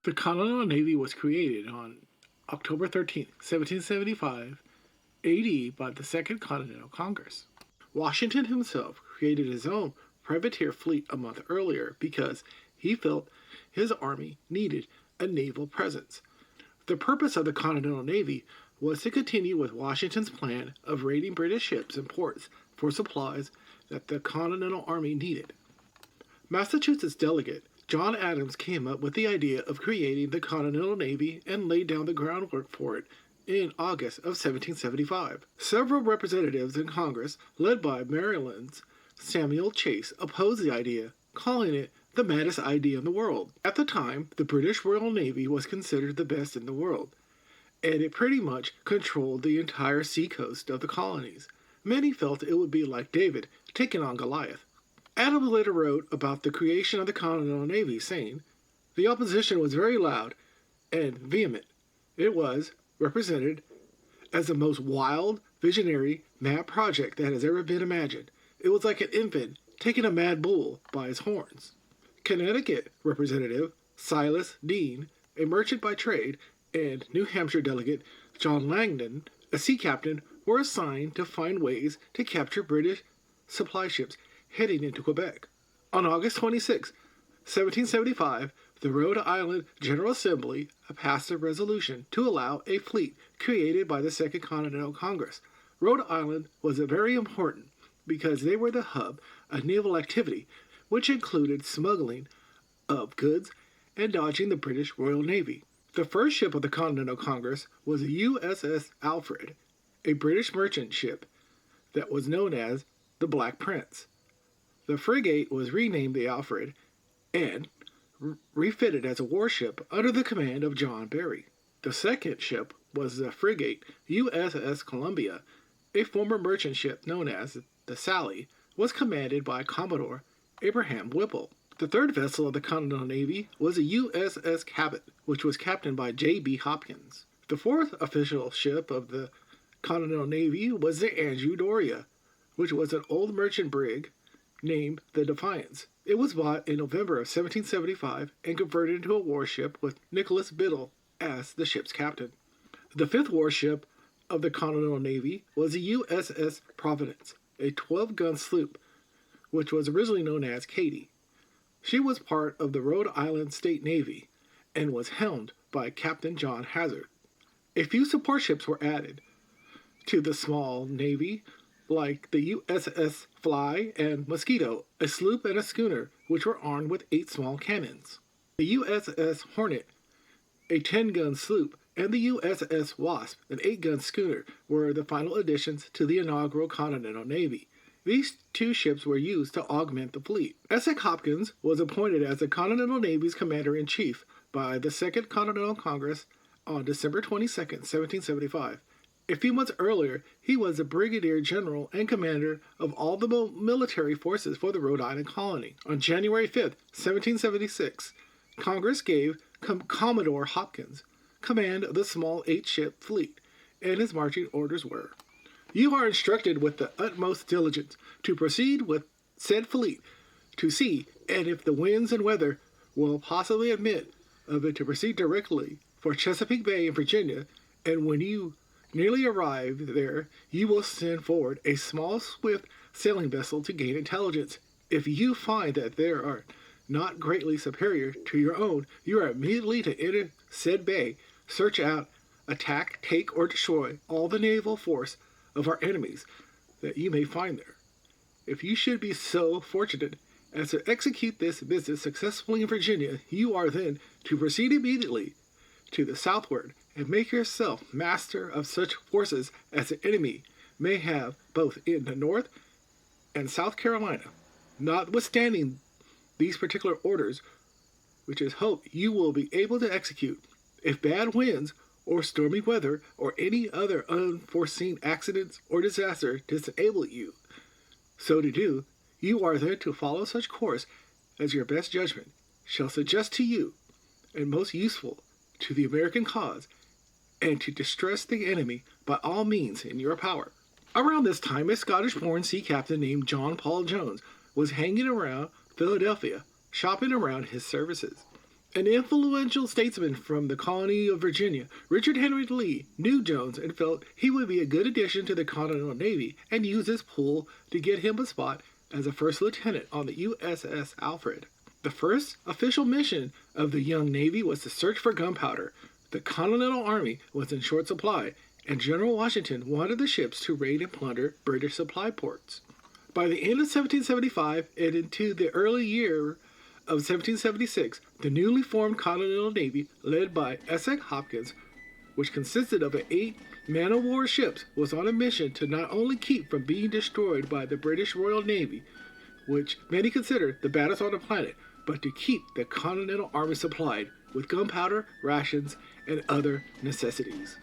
The Continental Navy was created on October 13, 1775 AD by the Second Continental Congress. Washington himself created his own privateer fleet a month earlier because he felt his army needed a naval presence. The purpose of the Continental Navy was to continue with Washington's plan of raiding British ships and ports for supplies that the Continental Army needed. Massachusetts delegate John Adams came up with the idea of creating the Continental Navy and laid down the groundwork for it in August of 1775. Several representatives in Congress, led by Maryland's Samuel Chase, opposed the idea, calling it the maddest idea in the world. At the time, the British Royal Navy was considered the best in the world, and it pretty much controlled the entire seacoast of the colonies. Many felt it would be like David taking on Goliath. Adams later wrote about the creation of the Continental Navy, saying, "The opposition was very loud and vehement. It was represented as the most wild, visionary, mad project that has ever been imagined. It was like an infant taking a mad bull by his horns." Connecticut Representative Silas Deane, a merchant by trade, and New Hampshire delegate John Langdon, a sea captain, were assigned to find ways to capture British supply ships heading into Quebec. On August 26, 1775, the Rhode Island General Assembly passed a resolution to allow a fleet created by the Second Continental Congress. Rhode Island was very important because they were the hub of naval activity, which included smuggling of goods and dodging the British Royal Navy. The first ship of the Continental Congress was the USS Alfred, a British merchant ship that was known as the Black Prince. The frigate was renamed the Alfred and refitted as a warship under the command of John Barry. The second ship was the frigate USS Columbia, a former merchant ship known as the Sally, was commanded by Commodore Abraham Whipple. The third vessel of the Continental Navy was the USS Cabot, which was captained by J.B. Hopkins. The fourth official ship of the Continental Navy was the Andrew Doria, which was an old merchant brig named the Defiance. It was bought in November of 1775 and converted into a warship with Nicholas Biddle as the ship's captain. The fifth warship of the Continental Navy was the USS Providence, a 12-gun sloop, which was originally known as Katy. She was part of the Rhode Island State Navy and was helmed by Captain John Hazard. A few support ships were added to the small navy, like the USS Fly and Mosquito, a sloop and a schooner, which were armed with 8 small cannons. The USS Hornet, a 10-gun sloop, and the USS Wasp, an 8-gun schooner, were the final additions to the inaugural Continental Navy. These 2 ships were used to augment the fleet. Esek Hopkins was appointed as the Continental Navy's commander-in-chief by the Second Continental Congress on December 22, 1775. A few months earlier, he was the brigadier general and commander of all the military forces for the Rhode Island colony. On January 5, 1776, Congress gave Commodore Hopkins command of the small 8-ship fleet, and his marching orders were: "You are instructed with the utmost diligence to proceed with said fleet to sea, and if the winds and weather will possibly admit of it, to proceed directly for Chesapeake Bay in Virginia, and when you nearly arrive there, you will send forward a small, swift sailing vessel to gain intelligence. If you find that they are not greatly superior to your own, you are immediately to enter said bay, search out, attack, take, or destroy all the naval force of our enemies that you may find there. If you should be so fortunate as to execute this business successfully in Virginia, you are then to proceed immediately to the southward and make yourself master of such forces as the enemy may have both in the North and South Carolina. Notwithstanding these particular orders, which is hoped you will be able to execute, if bad winds or stormy weather or any other unforeseen accidents or disaster disable you so to do, you are then to follow such course as your best judgment shall suggest to you, and most useful to the American cause, and to distress the enemy by all means in your power." Around this time, a Scottish-born sea captain named John Paul Jones was hanging around Philadelphia, shopping around his services. An influential statesman from the colony of Virginia, Richard Henry Lee, knew Jones and felt he would be a good addition to the Continental Navy and used this pull to get him a spot as a first lieutenant on the USS Alfred. The first official mission of the young Navy was to search for gunpowder. The Continental Army was in short supply, and General Washington wanted the ships to raid and plunder British supply ports. By the end of 1775 and into the early year of 1776, the newly formed Continental Navy, led by Esek Hopkins, which consisted of 8 man-of-war ships, was on a mission to not only keep from being destroyed by the British Royal Navy, which many consider the baddest on the planet, but to keep the Continental Army supplied with gunpowder, rations, and other necessities.